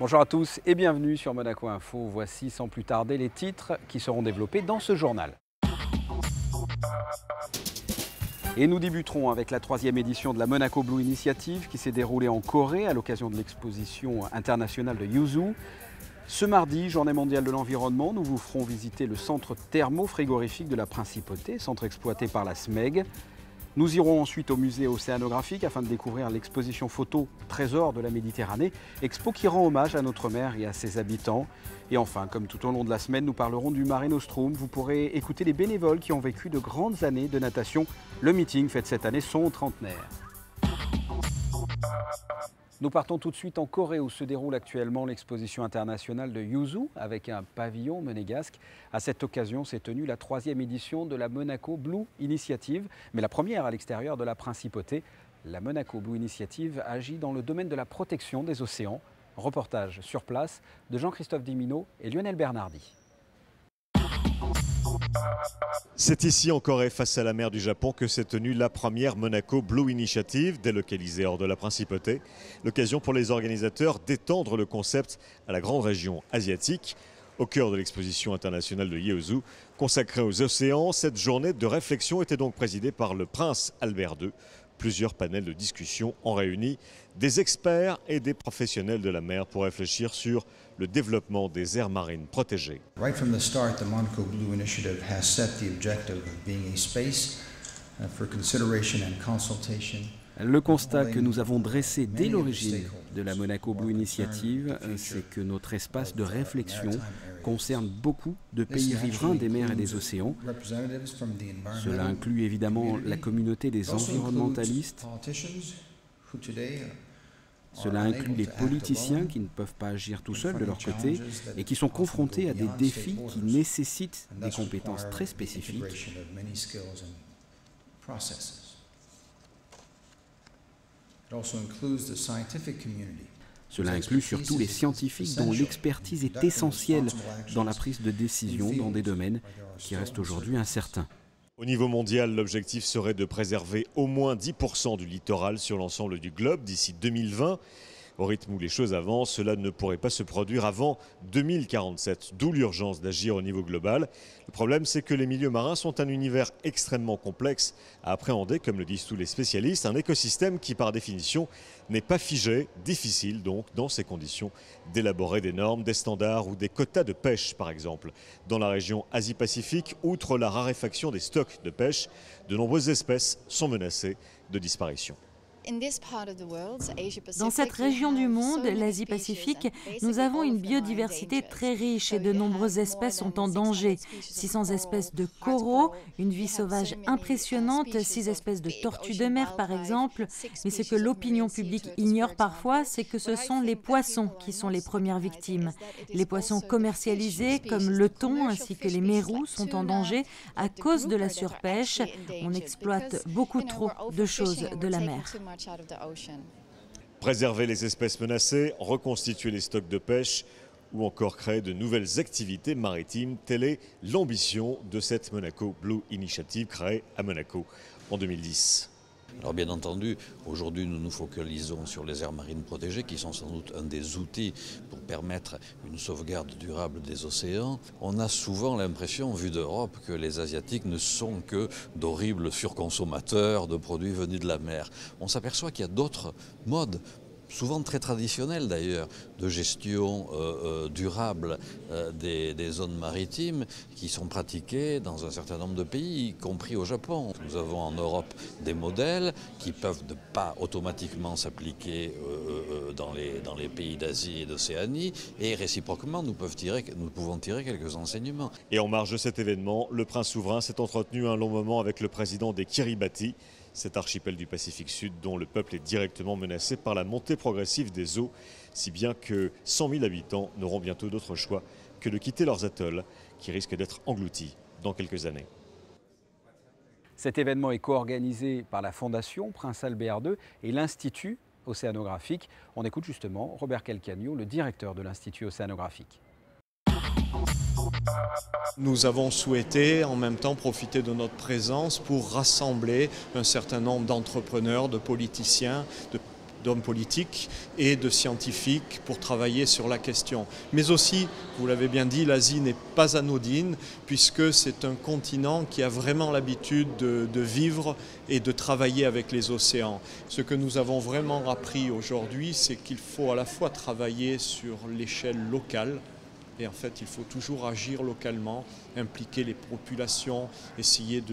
Bonjour à tous et bienvenue sur Monaco Info. Voici sans plus tarder les titres qui seront développés dans ce journal. Et nous débuterons avec la 3e édition de la Monaco Blue Initiative qui s'est déroulée en Corée à l'occasion de l'exposition internationale de Yuzu. Ce mardi, journée mondiale de l'environnement, nous vous ferons visiter le centre thermo-frigorifique de la Principauté, centre exploité par la SMEG. Nous irons ensuite au musée océanographique afin de découvrir l'exposition photo Trésor de la Méditerranée, expo qui rend hommage à notre mer et à ses habitants. Et enfin, comme tout au long de la semaine, nous parlerons du Mare Nostrum. Vous pourrez écouter les bénévoles qui ont vécu de grandes années de natation. Le meeting fête cette année son trentenaire. Nous partons tout de suite en Corée où se déroule actuellement l'exposition internationale de Yuzu avec un pavillon monégasque. À cette occasion s'est tenue la 3e édition de la Monaco Blue Initiative, mais la première à l'extérieur de la Principauté. La Monaco Blue Initiative agit dans le domaine de la protection des océans. Reportage sur place de Jean-Christophe Dimino et Lionel Bernardi. C'est ici en Corée, face à la mer du Japon, que s'est tenue la première Monaco Blue Initiative, délocalisée hors de la Principauté. L'occasion pour les organisateurs d'étendre le concept à la grande région asiatique. Au cœur de l'exposition internationale de Yeosu, consacrée aux océans, cette journée de réflexion était donc présidée par le prince Albert II. Plusieurs panels de discussion ont réuni des experts et des professionnels de la mer pour réfléchir sur le développement des aires marines protégées. Right from the start, the Monaco Blue Initiative has set the objective of being a space for consideration and consultation. Le constat que nous avons dressé dès l'origine de la Monaco Blue Initiative, c'est que notre espace de réflexion concerne beaucoup de pays riverains des mers et des océans. Cela inclut évidemment la communauté des environnementalistes. Cela inclut les politiciens qui ne peuvent pas agir tout seuls de leur côté et qui sont confrontés à des défis qui nécessitent des compétences très spécifiques. Cela inclut surtout les scientifiques dont l'expertise est essentielle dans la prise de décision dans des domaines qui restent aujourd'hui incertains. Au niveau mondial, l'objectif serait de préserver au moins 10% du littoral sur l'ensemble du globe d'ici 2020. Au rythme où les choses avancent, cela ne pourrait pas se produire avant 2047, d'où l'urgence d'agir au niveau global. Le problème, c'est que les milieux marins sont un univers extrêmement complexe à appréhender, comme le disent tous les spécialistes, un écosystème qui, par définition, n'est pas figé, difficile donc, dans ces conditions, d'élaborer des normes, des standards ou des quotas de pêche, par exemple. Dans la région Asie-Pacifique, outre la raréfaction des stocks de pêche, de nombreuses espèces sont menacées de disparition. Dans cette région du monde, l'Asie-Pacifique, nous avons une biodiversité très riche et de nombreuses espèces sont en danger. 600 espèces de coraux, une vie sauvage impressionnante, 6 espèces de tortues de mer par exemple. Mais ce que l'opinion publique ignore parfois, c'est que ce sont les poissons qui sont les premières victimes. Les poissons commercialisés comme le thon ainsi que les mérous sont en danger à cause de la surpêche. On exploite beaucoup trop de choses de la mer. Préserver les espèces menacées, reconstituer les stocks de pêche ou encore créer de nouvelles activités maritimes, telle est l'ambition de cette Monaco Blue Initiative créée à Monaco en 2010. Alors bien entendu, aujourd'hui nous nous focalisons sur les aires marines protégées qui sont sans doute un des outils pour permettre une sauvegarde durable des océans. On a souvent l'impression, vu d'Europe, que les Asiatiques ne sont que d'horribles surconsommateurs de produits venus de la mer. On s'aperçoit qu'il y a d'autres modes, souvent très traditionnels d'ailleurs, de gestion durable des zones maritimes qui sont pratiquées dans un certain nombre de pays, y compris au Japon. Nous avons en Europe des modèles qui peuvent ne pas automatiquement s'appliquer dans les pays d'Asie et d'Océanie et réciproquement nous pouvons tirer quelques enseignements. Et en marge de cet événement, le prince souverain s'est entretenu un long moment avec le président des Kiribati, cet archipel du Pacifique Sud dont le peuple est directement menacé par la montée progressive des eaux, si bien que 100 000 habitants n'auront bientôt d'autre choix que de quitter leurs atolls qui risquent d'être engloutis dans quelques années. Cet événement est co-organisé par la Fondation Prince Albert II et l'Institut océanographique. On écoute justement Robert Calcagno, le directeur de l'Institut océanographique. Nous avons souhaité en même temps profiter de notre présence pour rassembler un certain nombre d'entrepreneurs, de politiciens, de d'hommes politiques et de scientifiques pour travailler sur la question. Mais aussi, vous l'avez bien dit, l'Asie n'est pas anodine puisque c'est un continent qui a vraiment l'habitude de vivre et de travailler avec les océans. Ce que nous avons vraiment appris aujourd'hui, c'est qu'il faut à la fois travailler sur l'échelle locale, et en fait il faut toujours agir localement, impliquer les populations, essayer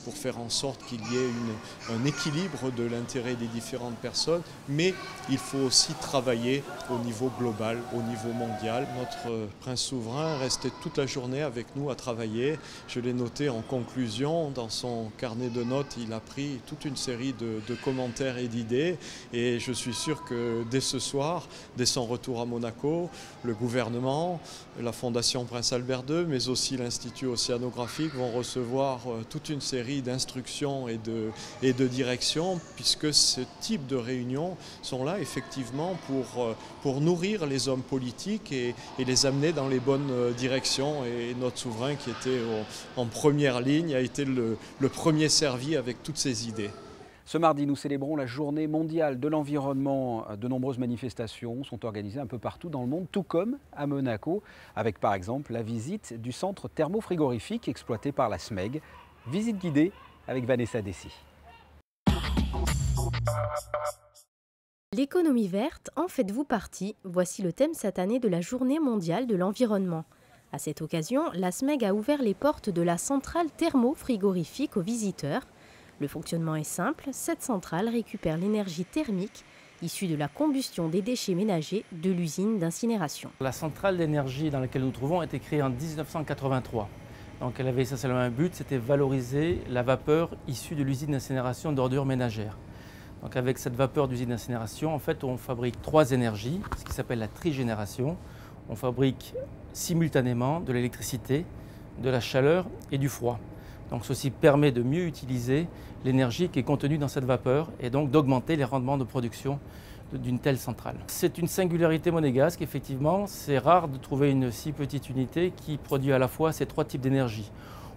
pour faire en sorte qu'il y ait un équilibre de l'intérêt des différentes personnes, mais il faut aussi travailler au niveau global, au niveau mondial. Notre prince souverain restait toute la journée avec nous à travailler. Je l'ai noté en conclusion, dans son carnet de notes, il a pris toute une série de commentaires et d'idées, et je suis sûr que dès ce soir, dès son retour à Monaco, le gouvernement, la Fondation Prince Albert II, mais aussi l'Institut océanographique vont recevoir toute une série d'instructions et de directions, puisque ce type de réunions sont là effectivement pour nourrir les hommes politiques et les amener dans les bonnes directions. Et notre souverain, qui était en première ligne, a été le premier servi avec toutes ces idées. Ce mardi, nous célébrons la Journée mondiale de l'environnement. De nombreuses manifestations sont organisées un peu partout dans le monde, tout comme à Monaco, avec par exemple la visite du centre thermofrigorifique exploité par la SMEG. Visite guidée avec Vanessa Dessy. L'économie verte, en faites-vous partie? Voici le thème cette année de la Journée mondiale de l'environnement. À cette occasion, la SMEG a ouvert les portes de la centrale thermofrigorifique aux visiteurs. Le fonctionnement est simple, cette centrale récupère l'énergie thermique issue de la combustion des déchets ménagers de l'usine d'incinération. La centrale d'énergie dans laquelle nous nous trouvons a été créée en 1983. Donc elle avait essentiellement un but, c'était valoriser la vapeur issue de l'usine d'incinération d'ordures ménagères. Donc avec cette vapeur d'usine d'incinération, en fait, on fabrique 3 énergies, ce qui s'appelle la trigénération. On fabrique simultanément de l'électricité, de la chaleur et du froid. Donc ceci permet de mieux utiliser l'énergie qui est contenue dans cette vapeur et donc d'augmenter les rendements de production d'une telle centrale. C'est une singularité monégasque, effectivement. C'est rare de trouver une si petite unité qui produit à la fois ces 3 types d'énergie.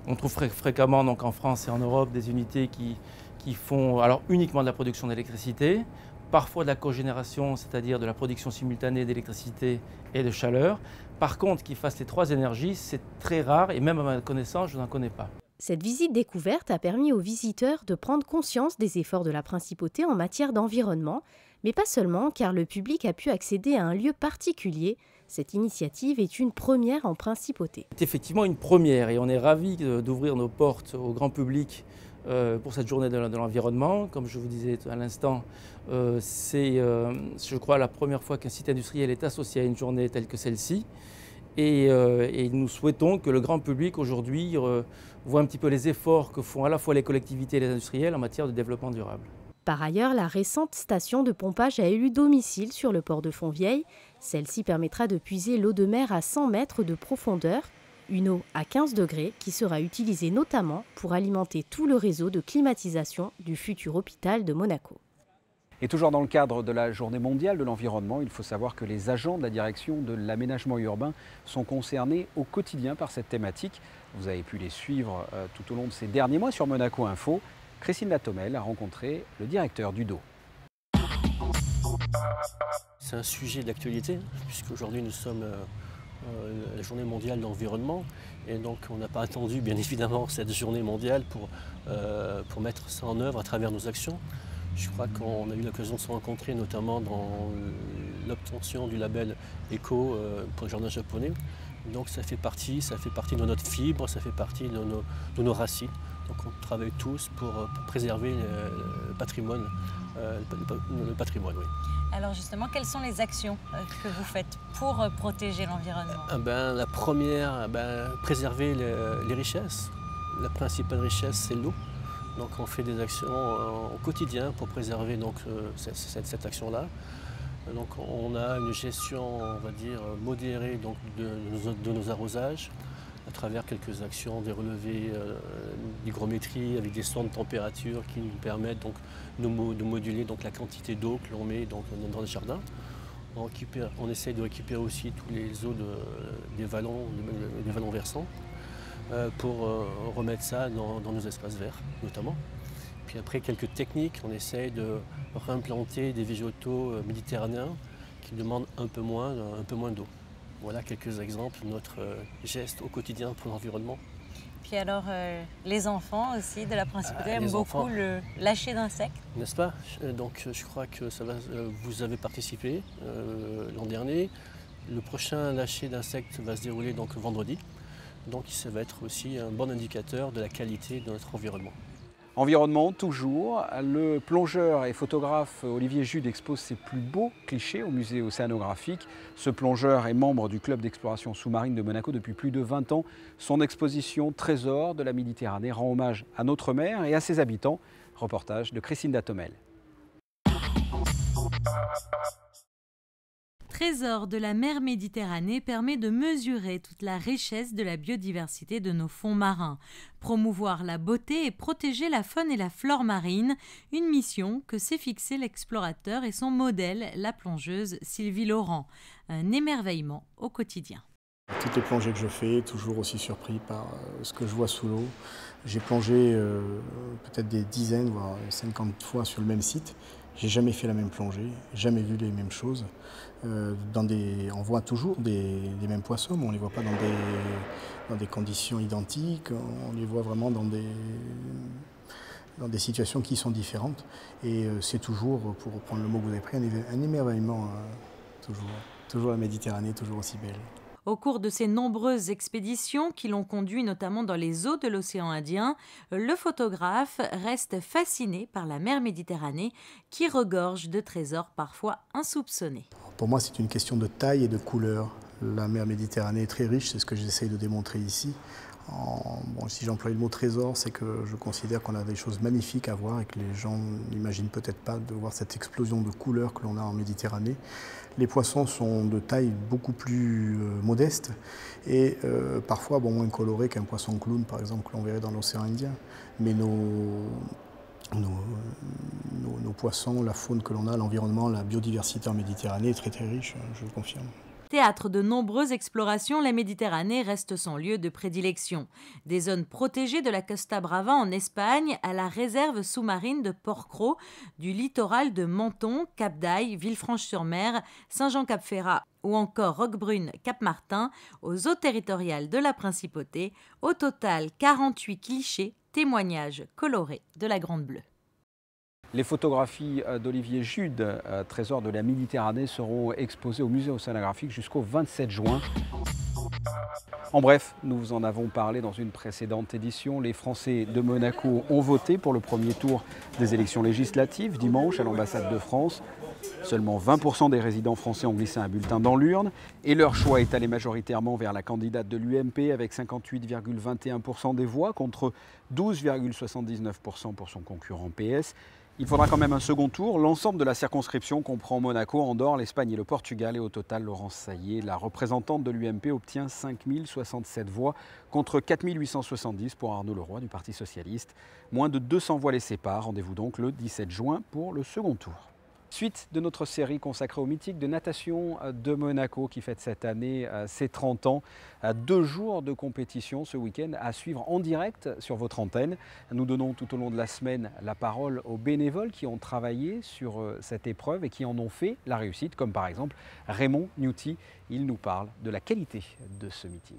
On trouve fréquemment donc, en France et en Europe des unités qui font alors, uniquement de la production d'électricité, parfois de la cogénération, c'est-à-dire de la production simultanée d'électricité et de chaleur. Par contre, qu'ils fassent les 3 énergies, c'est très rare et même à ma connaissance, je n'en connais pas. Cette visite découverte a permis aux visiteurs de prendre conscience des efforts de la principauté en matière d'environnement, mais pas seulement, car le public a pu accéder à un lieu particulier. Cette initiative est une première en principauté. C'est effectivement une première et on est ravis d'ouvrir nos portes au grand public pour cette journée de l'environnement. Comme je vous disais à l'instant, c'est, je crois, la première fois qu'un site industriel est associé à une journée telle que celle-ci. Et nous souhaitons que le grand public aujourd'hui voit un petit peu les efforts que font à la fois les collectivités et les industriels en matière de développement durable. Par ailleurs, la récente station de pompage a élu domicile sur le port de Fontvieille. Celle-ci permettra de puiser l'eau de mer à 100 mètres de profondeur, une eau à 15 degrés qui sera utilisée notamment pour alimenter tout le réseau de climatisation du futur hôpital de Monaco. Et toujours dans le cadre de la Journée mondiale de l'environnement, il faut savoir que les agents de la direction de l'aménagement urbain sont concernés au quotidien par cette thématique. Vous avez pu les suivre tout au long de ces derniers mois sur Monaco Info. Christine Latomel a rencontré le directeur du DO. C'est un sujet d'actualité, puisqu'aujourd'hui nous sommes la Journée mondiale de l'environnement. Et donc on n'a pas attendu bien évidemment cette Journée mondiale pour mettre ça en œuvre à travers nos actions. Je crois qu'on a eu l'occasion de se rencontrer notamment dans l'obtention du label Eco pour le jardin japonais. Donc ça fait partie de notre fibre, ça fait partie de nos racines. Donc on travaille tous pour préserver le patrimoine. Oui. Alors justement, quelles sont les actions que vous faites pour protéger l'environnement? La première, préserver les richesses. La principale richesse, c'est l'eau. Donc on fait des actions au quotidien pour préserver donc, cette action-là. Donc on a une gestion, on va dire, modérée donc, de nos arrosages à travers quelques actions, des relevés d'hygrométrie avec des sondes de température qui nous permettent donc, de moduler donc, la quantité d'eau que l'on met donc, dans le jardin. On essaye de récupérer aussi tous les eaux des vallons versants pour remettre ça dans nos espaces verts notamment. Puis après, quelques techniques, on essaye de réimplanter des végétaux méditerranéens qui demandent un peu moins d'eau. Voilà quelques exemples de notre geste au quotidien pour l'environnement. Puis alors, les enfants aussi de la Principauté aiment beaucoup le lâcher d'insectes. N'est-ce pas? Donc je crois que ça va, vous avez participé l'an dernier. Le prochain lâcher d'insectes va se dérouler donc vendredi. Donc ça va être aussi un bon indicateur de la qualité de notre environnement. Environnement, toujours. Le plongeur et photographe Olivier Jude expose ses plus beaux clichés au musée océanographique. Ce plongeur est membre du club d'exploration sous-marine de Monaco depuis plus de 20 ans. Son exposition Trésors de la Méditerranée rend hommage à notre mer et à ses habitants. Reportage de Christine Datomel. Trésor de la mer Méditerranée permet de mesurer toute la richesse de la biodiversité de nos fonds marins, promouvoir la beauté et protéger la faune et la flore marine, une mission que s'est fixée l'explorateur et son modèle, la plongeuse Sylvie Laurent. Un émerveillement au quotidien. Toutes les plongées que je fais, toujours aussi surpris par ce que je vois sous l'eau. J'ai plongé peut-être des dizaines, voire 50 fois sur le même site. J'ai jamais fait la même plongée, jamais vu les mêmes choses. On voit toujours des mêmes poissons, mais on ne les voit pas dans des conditions identiques. On les voit vraiment dans des situations qui sont différentes. Et c'est toujours, pour reprendre le mot que vous avez pris, un émerveillement. Toujours la Méditerranée, toujours aussi belle. Au cours de ces nombreuses expéditions qui l'ont conduit notamment dans les eaux de l'océan Indien, le photographe reste fasciné par la mer Méditerranée qui regorge de trésors parfois insoupçonnés. Pour moi, c'est une question de taille et de couleur. La mer Méditerranée est très riche, c'est ce que j'essaye de démontrer ici. Si j'emploie le mot trésor, c'est que je considère qu'on a des choses magnifiques à voir et que les gens n'imaginent peut-être pas de voir cette explosion de couleurs que l'on a en Méditerranée. Les poissons sont de taille beaucoup plus modeste et parfois moins colorés qu'un poisson clown, par exemple, que l'on verrait dans l'océan Indien. Mais nos poissons, la faune que l'on a, l'environnement, la biodiversité en Méditerranée est très très riche, je le confirme. Théâtre de nombreuses explorations, la Méditerranée reste son lieu de prédilection. Des zones protégées de la Costa Brava en Espagne à la réserve sous-marine de Porquerolles, du littoral de Menton, Cap d'Aille, Villefranche-sur-Mer, Saint-Jean-Cap-Ferrat ou encore Roquebrune, Cap-Martin, aux eaux territoriales de la Principauté. Au total, 48 clichés, témoignages colorés de la Grande Bleue. Les photographies d'Olivier Jude, Trésor de la Méditerranée, seront exposées au musée océanographique jusqu'au 27 juin. En bref, nous vous en avons parlé dans une précédente édition. Les Français de Monaco ont voté pour le premier tour des élections législatives dimanche à l'ambassade de France. Seulement 20% des résidents français ont glissé un bulletin dans l'urne et leur choix est allé majoritairement vers la candidate de l'UMP avec 58,21% des voix contre 12,79% pour son concurrent PS. Il faudra quand même un second tour. L'ensemble de la circonscription comprend Monaco, Andorre, l'Espagne et le Portugal. Et au total, Laurence Saillé, la représentante de l'UMP, obtient 5067 voix contre 4870 pour Arnaud Leroy du Parti socialiste. Moins de 200 voix les séparent. Rendez-vous donc le 17 juin pour le second tour. Suite de notre série consacrée au mythique de natation de Monaco qui fête cette année ses 30 ans. 2 jours de compétition ce week-end à suivre en direct sur votre antenne. Nous donnons tout au long de la semaine la parole aux bénévoles qui ont travaillé sur cette épreuve et qui en ont fait la réussite, comme par exemple Raymond Newty. Il nous parle de la qualité de ce meeting.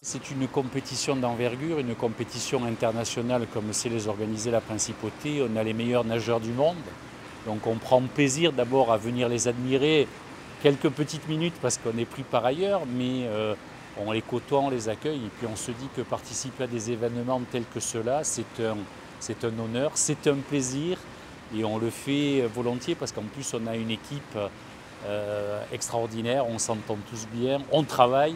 C'est une compétition d'envergure, une compétition internationale comme c'est les organiser la Principauté. On a les meilleurs nageurs du monde, donc on prend plaisir d'abord à venir les admirer quelques petites minutes parce qu'on est pris par ailleurs, mais on les côtoie, on les accueille et puis on se dit que participer à des événements tels que ceux-là, c'est un honneur, c'est un plaisir et on le fait volontiers parce qu'en plus on a une équipe extraordinaire, on s'entend tous bien, on travaille.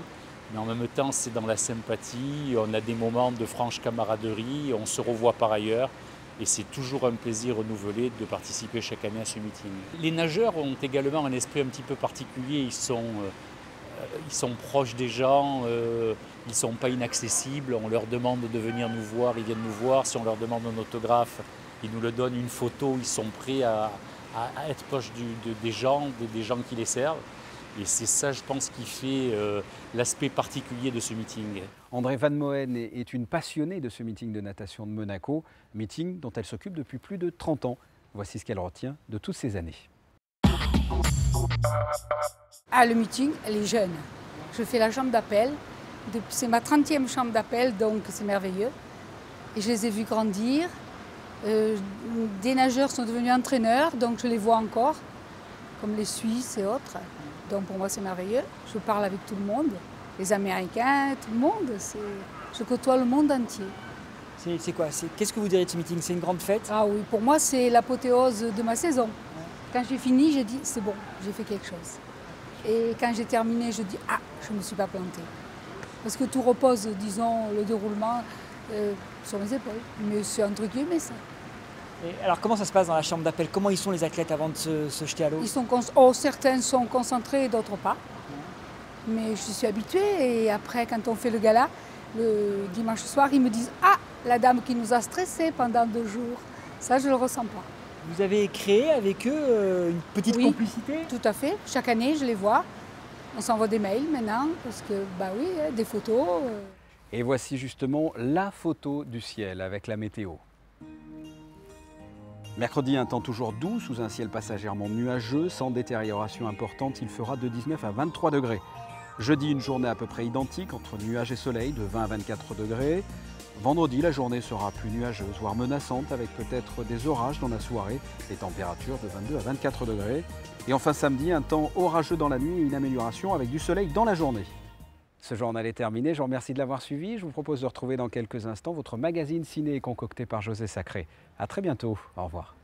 Mais en même temps, c'est dans la sympathie, on a des moments de franche camaraderie, on se revoit par ailleurs et c'est toujours un plaisir renouvelé de participer chaque année à ce meeting. Les nageurs ont également un esprit un petit peu particulier, ils sont proches des gens, ils ne sont pas inaccessibles, on leur demande de venir nous voir, ils viennent nous voir, si on leur demande un autographe, ils nous le donnent, une photo, ils sont prêts à être proches des gens qui les servent. Et c'est ça, je pense, qui fait l'aspect particulier de ce meeting. André Van Moen est une passionnée de ce meeting de natation de Monaco, meeting dont elle s'occupe depuis plus de 30 ans. Voici ce qu'elle retient de toutes ces années. Ah, le meeting, elle est jeune. Je fais la chambre d'appel. C'est ma 30e chambre d'appel, donc c'est merveilleux. Et je les ai vus grandir. Des nageurs sont devenus entraîneurs, donc je les vois encore, comme les Suisses et autres. Donc pour moi, c'est merveilleux. Je parle avec tout le monde, les Américains, tout le monde. Je côtoie le monde entier. C'est quoi? Qu'est-ce que vous direz de ce meeting? C'est une grande fête? Ah oui, pour moi, c'est l'apothéose de ma saison. Quand j'ai fini, j'ai dit, c'est bon, j'ai fait quelque chose. Et quand j'ai terminé, je dis, ah, je ne me suis pas plantée. Parce que tout repose, disons, le déroulement sur mes épaules. Mais c'est entre guillemets ça. Et alors comment ça se passe dans la chambre d'appel? Comment ils sont les athlètes avant de se jeter à l'eau? Certains sont concentrés, d'autres pas. Mais je suis habituée et après, quand on fait le gala, le dimanche soir, ils me disent « Ah, la dame qui nous a stressés pendant 2 jours ». Ça, je ne le ressens pas. Vous avez créé avec eux une petite complicité? Tout à fait. Chaque année, je les vois. On s'envoie des mails maintenant parce que, bah oui, des photos. Et voici justement la photo du ciel avec la météo. Mercredi, un temps toujours doux, sous un ciel passagèrement nuageux, sans détérioration importante, il fera de 19 à 23 degrés. Jeudi, une journée à peu près identique, entre nuages et soleil, de 20 à 24 degrés. Vendredi, la journée sera plus nuageuse, voire menaçante, avec peut-être des orages dans la soirée, les températures de 22 à 24 degrés. Et enfin samedi, un temps orageux dans la nuit et une amélioration avec du soleil dans la journée. Ce journal est terminé, je vous remercie de l'avoir suivi. Je vous propose de retrouver dans quelques instants votre magazine ciné concocté par José Sacré. À très bientôt, au revoir.